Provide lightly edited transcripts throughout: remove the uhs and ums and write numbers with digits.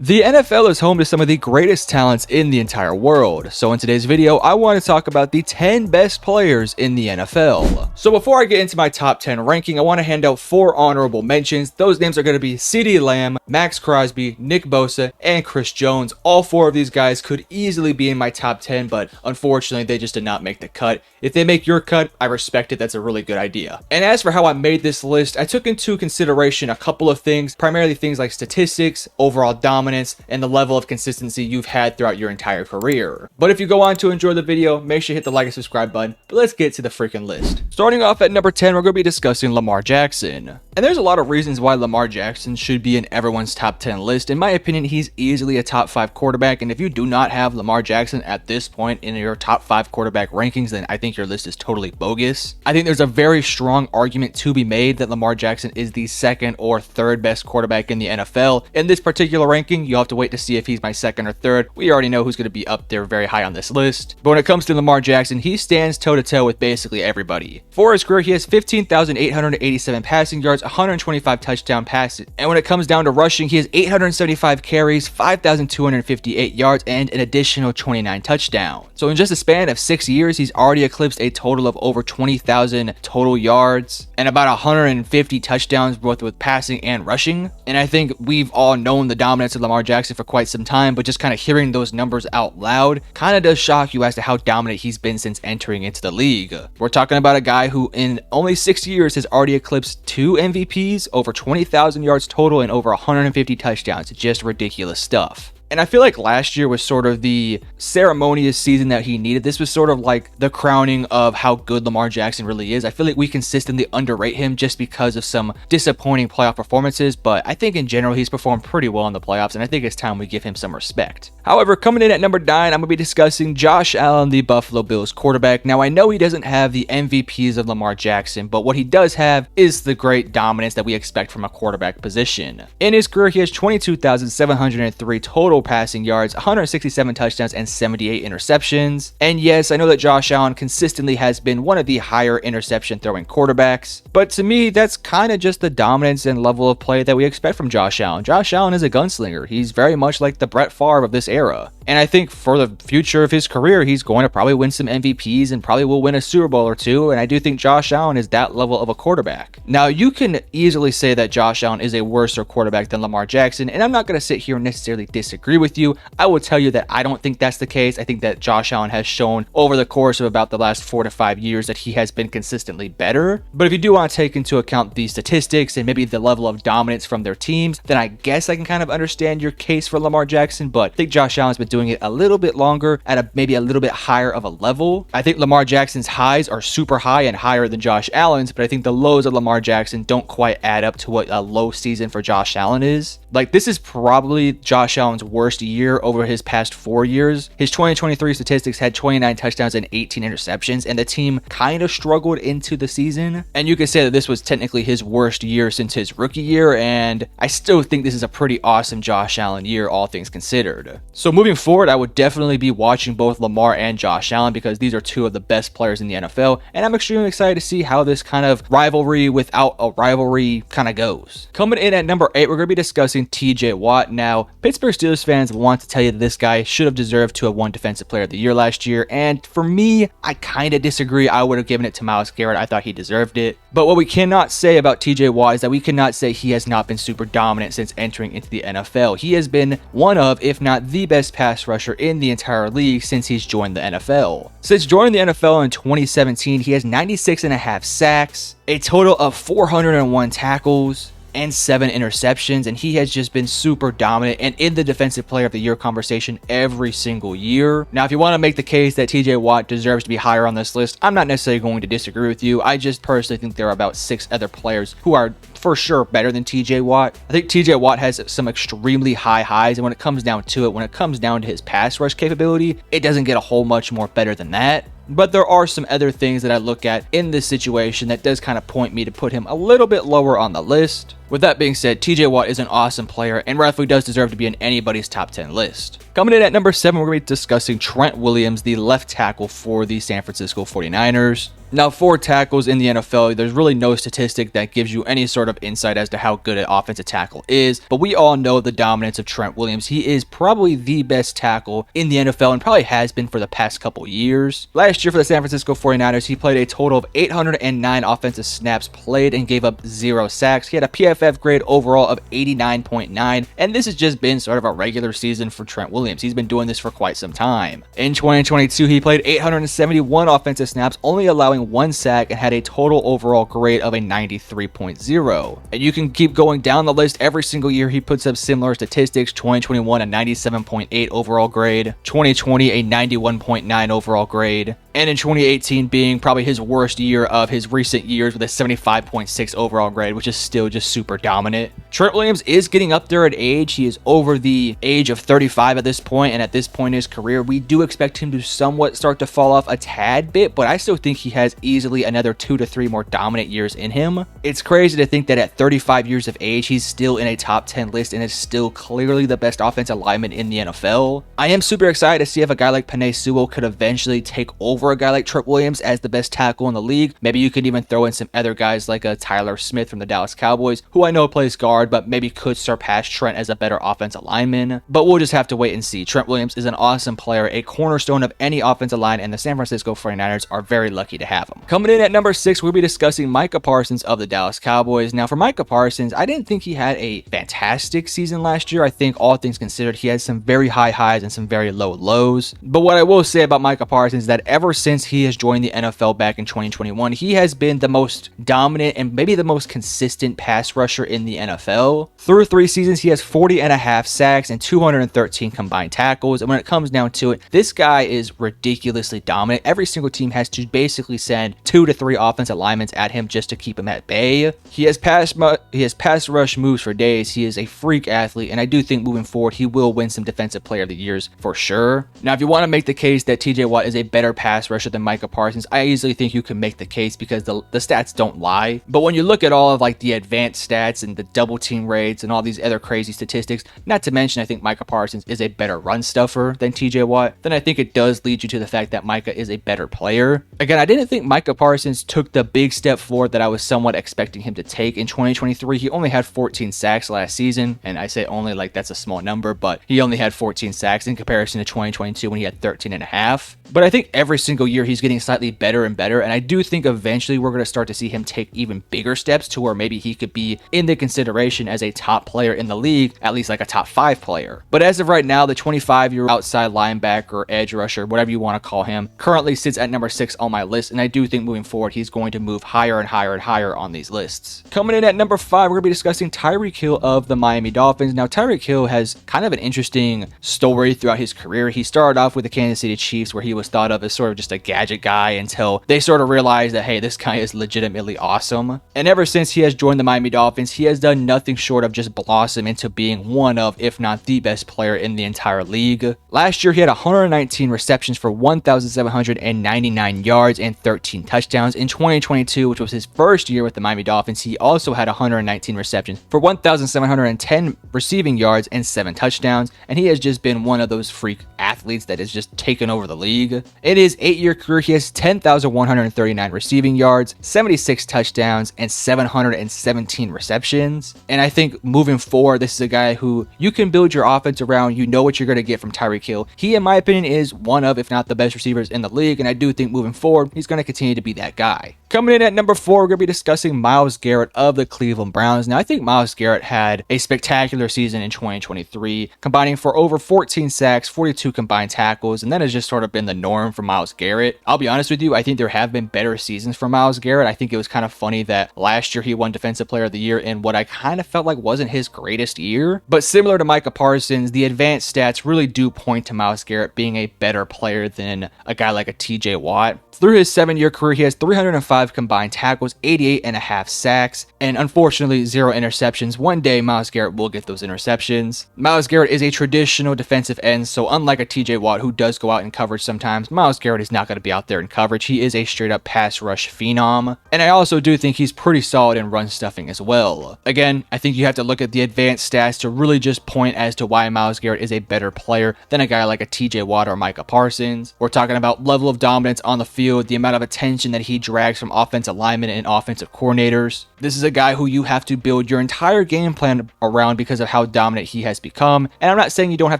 The NFL is home to some of the greatest talents in the entire world, so in today's video, I want to talk about the 10 best players in the NFL. So before I get into my top 10 ranking, I want to hand out 4 honorable mentions. Those names are going to be CeeDee Lamb, Max Crosby, Nick Bosa, and Chris Jones. All 4 of these guys could easily be in my top 10, but unfortunately, they just did not make the cut. If they make your cut, I respect it. That's a really good idea. And as for how I made this list, I took into consideration a couple of things, primarily things like statistics, overall dominance, and the level of consistency you've had throughout your entire career. But if you go on to enjoy the video, make sure you hit the like and subscribe button. But let's get to the freaking list. Starting off at number 10, we're going to be discussing Lamar Jackson. And there's a lot of reasons why Lamar Jackson should be in everyone's top 10 list. In my opinion, he's easily a top 5 quarterback. And if you do not have Lamar Jackson at this point in your top 5 quarterback rankings, then I think your list is totally bogus. I think there's a very strong argument to be made that Lamar Jackson is the second or third best quarterback in the NFL. In this particular ranking, you'll have to wait to see if he's my second or third. We already know who's going to be up there very high on this list. But when it comes to Lamar Jackson, he stands toe-to-toe with basically everybody. For his career, he has 15,887 passing yards, 125 touchdown passes. And when it comes down to rushing, he has 875 carries, 5,258 yards, and an additional 29 touchdowns. So in just a span of 6 years, he's already eclipsed a total of over 20,000 total yards and about 150 touchdowns both with passing and rushing. And I think we've all known the dominance of Lamar Jackson for quite some time, but just kind of hearing those numbers out loud kind of does shock you as to how dominant he's been since entering into the league. We're talking about a guy who in only 6 years has already eclipsed 2 MVPs, over 20,000 yards total, and over 150 touchdowns. Just ridiculous stuff. And I feel like last year was sort of the ceremonious season that he needed. This was sort of like the crowning of how good Lamar Jackson really is. I feel like we consistently underrate him just because of some disappointing playoff performances, but I think in general he's performed pretty well in the playoffs, and I think it's time we give him some respect. However, coming in at number 9, I'm going to be discussing Josh Allen, the Buffalo Bills quarterback. Now, I know he doesn't have the MVPs of Lamar Jackson, but what he does have is the great dominance that we expect from a quarterback position. In his career, he has 22,703 total passing yards, 167 touchdowns, and 78 interceptions. And yes, I know that Josh Allen consistently has been one of the higher interception throwing quarterbacks, but to me, that's kind of just the dominance and level of play that we expect from Josh Allen. Josh Allen is a gunslinger. He's very much like the Brett Favre of this era. And I think for the future of his career, he's going to probably win some MVPs and probably will win a Super Bowl or two. And I do think Josh Allen is that level of a quarterback. Now, you can easily say that Josh Allen is a worse quarterback than Lamar Jackson, and I'm not going to sit here and necessarily disagree with you. I will tell you that I don't think that's the case. I think that Josh Allen has shown over the course of about the last 4 to 5 years that he has been consistently better. But if you do want to take into account the statistics and maybe the level of dominance from their teams, then I guess I can kind of understand your case for Lamar Jackson. But I think Josh Allen's been doing it a little bit longer at maybe a little bit higher of a level. I think Lamar Jackson's highs are super high and higher than Josh Allen's, but I think the lows of Lamar Jackson don't quite add up to what a low season for Josh Allen is. Like, this is probably Josh Allen's worst year over his past 4 years. His 2023 statistics had 29 touchdowns and 18 interceptions, and the team kind of struggled into the season. And you could say that this was technically his worst year since his rookie year, and I still think this is a pretty awesome Josh Allen year, all things considered. So moving forward, I would definitely be watching both Lamar and Josh Allen because these are 2 of the best players in the NFL, and I'm extremely excited to see how this kind of rivalry without a rivalry kind of goes. Coming in at number 8, we're going to be discussing TJ Watt. Now, Pittsburgh Steelers fans want to tell you that this guy should have deserved to have won Defensive Player of the Year last year, and for me, I kind of disagree. I would have given it to Myles Garrett. I thought he deserved it. But what we cannot say about TJ Watt is that we cannot say he has not been super dominant since entering into the NFL. He has been one of, if not the best pass rusher in the entire league since he's joined the NFL. Since joining the NFL in 2017, he has 96.5 sacks, a total of 401 tackles, and 7 interceptions, and he has just been super dominant and in the Defensive Player of the Year conversation every single year. Now, if you want to make the case that TJ Watt deserves to be higher on this list, I'm not necessarily going to disagree with you. I just personally think there are about 6 other players who are for sure better than TJ Watt. I think TJ Watt has some extremely high highs, and when it comes down to it, when it comes down to his pass rush capability, it doesn't get a whole much more better than that. But there are some other things that I look at in this situation that does kind of point me to put him a little bit lower on the list. With that being said, TJ Watt is an awesome player and rightfully does deserve to be in anybody's top 10 list. Coming in at number 7, we're going to be discussing Trent Williams, the left tackle for the San Francisco 49ers. Now, for tackles in the NFL, there's really no statistic that gives you any sort of insight as to how good an offensive tackle is, but we all know the dominance of Trent Williams. He is probably the best tackle in the NFL and probably has been for the past couple years. Last year for the San Francisco 49ers, he played a total of 809 offensive snaps played and gave up 0 sacks. He had a PFF grade overall of 89.9, and this has just been sort of a regular season for Trent Williams. He's been doing this for quite some time. In 2022, he played 871 offensive snaps, only allowing 1 sack, and had a total overall grade of a 93.0. And you can keep going down the list. Every single year he puts up similar statistics. 2021, a 97.8 overall grade. 2020, a 91.9 overall grade. And in 2018 being probably his worst year of his recent years with a 75.6 overall grade, which is still just super dominant. Trent Williams is getting up there in age. He is over the age of 35 at this point, and at this point in his career, we do expect him to somewhat start to fall off a tad bit, but I still think he has easily another 2 to 3 more dominant years in him. It's crazy to think that at 35 years of age, he's still in a top 10 list and is still clearly the best offensive lineman in the NFL. I am super excited to see if a guy like Penei Sewell could eventually take over a guy like Trent Williams as the best tackle in the league. Maybe you could even throw in some other guys like a Tyler Smith from the Dallas Cowboys, who I know plays guard, but maybe could surpass Trent as a better offensive lineman. But we'll just have to wait and see. Trent Williams is an awesome player, a cornerstone of any offensive line, and the San Francisco 49ers are very lucky to have him. Coming in at number 6, we'll be discussing Micah Parsons of the Dallas Cowboys. Now, for Micah Parsons, I didn't think he had a fantastic season last year. I think all things considered, he had some very high highs and some very low lows. But what I will say about Micah Parsons is that ever since he has joined the NFL back in 2021, he has been the most dominant and maybe the most consistent pass rusher in the NFL. Through 3 seasons, he has 40.5 sacks and 213 combined tackles. And when it comes down to it, this guy is ridiculously dominant. Every single team has to basically send 2 to 3 offensive linemen at him just to keep him at bay. He has pass rush moves for days. He is a freak athlete, and I do think moving forward, he will win some Defensive Player of the Years for sure. Now, if you want to make the case that TJ Watt is a better pass rusher than Micah Parsons, I easily think you can make the case because the stats don't lie. But when you look at all of like the advanced stats and the double team rates and all these other crazy statistics, not to mention I think Micah Parsons is a better run stuffer than TJ Watt, then I think it does lead you to the fact that Micah is a better player. Again, I didn't think Micah Parsons took the big step forward that I was somewhat expecting him to take in 2023. He only had 14 sacks last season, and I say only like that's a small number, but he only had 14 sacks in comparison to 2022 when he had 13.5. But I think every single year he's getting slightly better and better, and I do think eventually we're going to start to see him take even bigger steps to where maybe he could be in the consideration as a top player in the league, at least like a top 5 player. But as of right now, the 25-year-old outside linebacker, edge rusher, whatever you want to call him, currently sits at number 6 on my list, and I do think moving forward he's going to move higher and higher and higher on these lists. Coming in at number 5, we're going to be discussing Tyreek Hill of the Miami Dolphins. Now, Tyreek Hill has kind of an interesting story throughout his career. He started off with the Kansas City Chiefs, where he was thought of as sort of just a gadget guy until they sort of realized that, hey, this guy is legitimately awesome. And ever since he has joined the Miami Dolphins, he has done nothing short of just blossom into being one of, if not the best player in the entire league. Last year, he had 119 receptions for 1,799 yards and 13 touchdowns. In 2022, which was his first year with the Miami Dolphins, he also had 119 receptions for 1,710 receiving yards and 7 touchdowns. And he has just been one of those freak athletes that has just taken over the league. In his 8-year career, he has 10,139 receiving yards, 76 touchdowns, and 717 receptions. And I think moving forward, this is a guy who you can build your offense around. You know what you're going to get from Tyreek Hill. He, in my opinion, is one of, if not the best receivers in the league, and I do think moving forward, he's going to continue to be that guy. Coming in at number 4, we're going to be discussing Myles Garrett of the Cleveland Browns. Now, I think Myles Garrett had a spectacular season in 2023, combining for over 14 sacks, 42 combined tackles, and that has just sort of been the norm for Myles Garrett. I'll be honest with you, I think there have been better seasons for Myles Garrett. I think it was kind of funny that last year he won Defensive Player of the Year in what I kind of felt like wasn't his greatest year. But similar to Micah Parsons, the advanced stats really do point to Myles Garrett being a better player than a guy like a TJ Watt. Through his 7-year career, he has 305 75 combined tackles, 88.5 sacks, and unfortunately 0 interceptions. One day Myles Garrett will get those interceptions. Myles Garrett is a traditional defensive end, so unlike a TJ Watt who does go out in coverage sometimes, Myles Garrett is not going to be out there in coverage. He is a straight up pass rush phenom, and I also do think he's pretty solid in run stuffing as well. Again, I think you have to look at the advanced stats to really just point as to why Myles Garrett is a better player than a guy like a TJ Watt or Micah Parsons. We're talking about level of dominance on the field, the amount of attention that he drags from offensive linemen and offensive coordinators. This is a guy who you have to build your entire game plan around because of how dominant he has become. And I'm not saying you don't have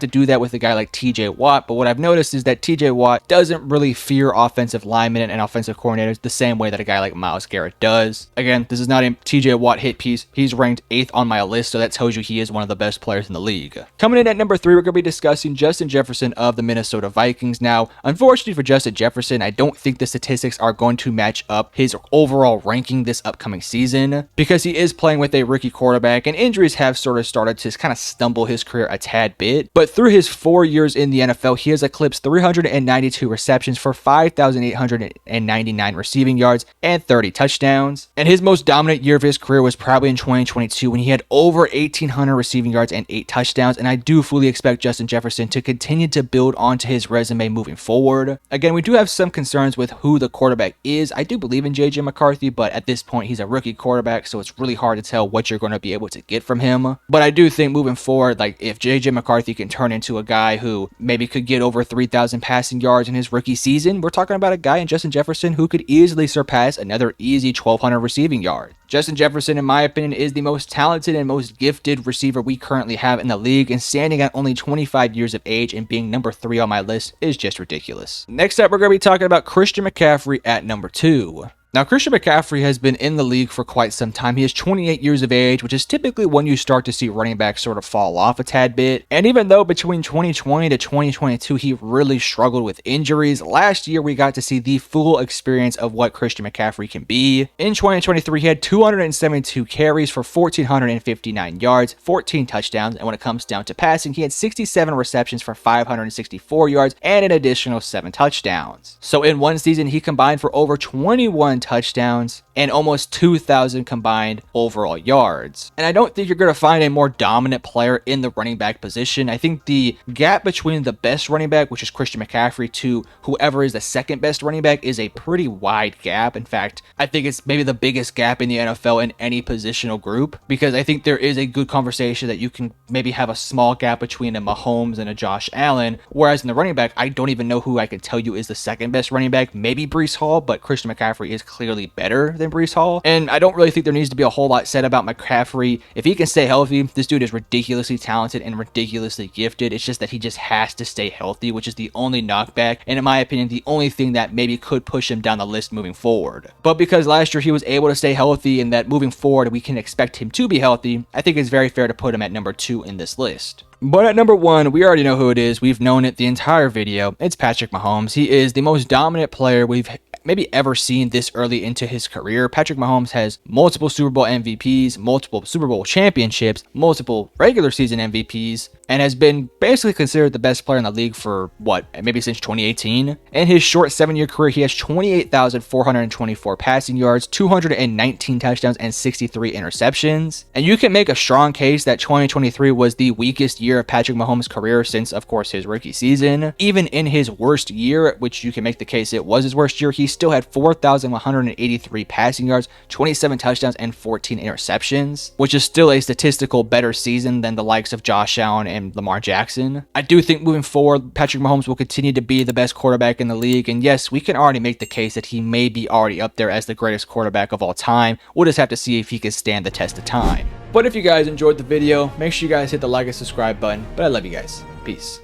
to do that with a guy like TJ Watt, but what I've noticed is that TJ Watt doesn't really fear offensive linemen and offensive coordinators the same way that a guy like Myles Garrett does. Again, this is not a TJ Watt hit piece. He's ranked 8th on my list, so that tells you he is one of the best players in the league. Coming in at number 3, we're going to be discussing Justin Jefferson of the Minnesota Vikings. Now, unfortunately for Justin Jefferson, I don't think the statistics are going to match up his overall ranking this upcoming season because he is playing with a rookie quarterback and injuries have sort of started to kind of stumble his career a tad bit. But through his 4 years in the NFL, he has eclipsed 392 receptions for 5,899 receiving yards and 30 touchdowns. And his most dominant year of his career was probably in 2022 when he had over 1,800 receiving yards and 8 touchdowns. And I do fully expect Justin Jefferson to continue to build onto his resume moving forward. Again, we do have some concerns with who the quarterback is. I do believe in JJ McCarthy, but at this point, he's a rookie quarterback, so it's really hard to tell what you're going to be able to get from him. But I do think moving forward, like if JJ McCarthy can turn into a guy who maybe could get over 3,000 passing yards in his rookie season, we're talking about a guy in Justin Jefferson who could easily surpass another easy 1,200 receiving yards. Justin Jefferson, in my opinion, is the most talented and most gifted receiver we currently have in the league, and standing at only 25 years of age and being number 3 on my list is just ridiculous. Next up, we're going to be talking about Christian McCaffrey at number 2. Now, Christian McCaffrey has been in the league for quite some time. He is 28 years of age, which is typically when you start to see running backs sort of fall off a tad bit. And even though between 2020 to 2022, he really struggled with injuries, last year we got to see the full experience of what Christian McCaffrey can be. In 2023, he had 272 carries for 1,459 yards, 14 touchdowns, and when it comes down to passing, he had 67 receptions for 564 yards and an additional 7 touchdowns. So in one season, he combined for over 21 touchdowns and almost 2,000 combined overall yards. And I don't think you're going to find a more dominant player in the running back position. I think the gap between the best running back, which is Christian McCaffrey, to whoever is the second best running back is a pretty wide gap. In fact, I think it's maybe the biggest gap in the NFL in any positional group, because I think there is a good conversation that you can maybe have a small gap between a Mahomes and a Josh Allen, whereas in the running back, I don't even know who I can tell you is the second best running back. Maybe Breece Hall, but Christian McCaffrey is clearly better than Breece Hall. And I don't really think there needs to be a whole lot said about McCaffrey. If he can stay healthy, this dude is ridiculously talented and ridiculously gifted. It's just that he just has to stay healthy, which is the only knockback, and in my opinion, the only thing that maybe could push him down the list moving forward. But because last year he was able to stay healthy and that moving forward we can expect him to be healthy, I think it's very fair to put him at number 2 in this list. But at number 1, we already know who it is. We've known it the entire video. It's Patrick Mahomes. He is the most dominant player we've maybe ever seen this early into his career. Patrick Mahomes has multiple Super Bowl MVPs, multiple Super Bowl championships, multiple regular season MVPs, and has been basically considered the best player in the league for maybe since 2018. In his short 7-year career, he has 28,424 passing yards, 219 touchdowns, and 63 interceptions. And you can make a strong case that 2023 was the weakest year of Patrick Mahomes' career since, of course, his rookie season. Even in his worst year, which you can make the case it was his worst year, he still had 4,183 passing yards, 27 touchdowns, and 14 interceptions, which is still a statistical better season than the likes of Josh Allen and Lamar Jackson. I do think moving forward, Patrick Mahomes will continue to be the best quarterback in the league, and yes, we can already make the case that he may be already up there as the greatest quarterback of all time. We'll just have to see if he can stand the test of time. But if you guys enjoyed the video, make sure you guys hit the like and subscribe button. But I love you guys. Peace.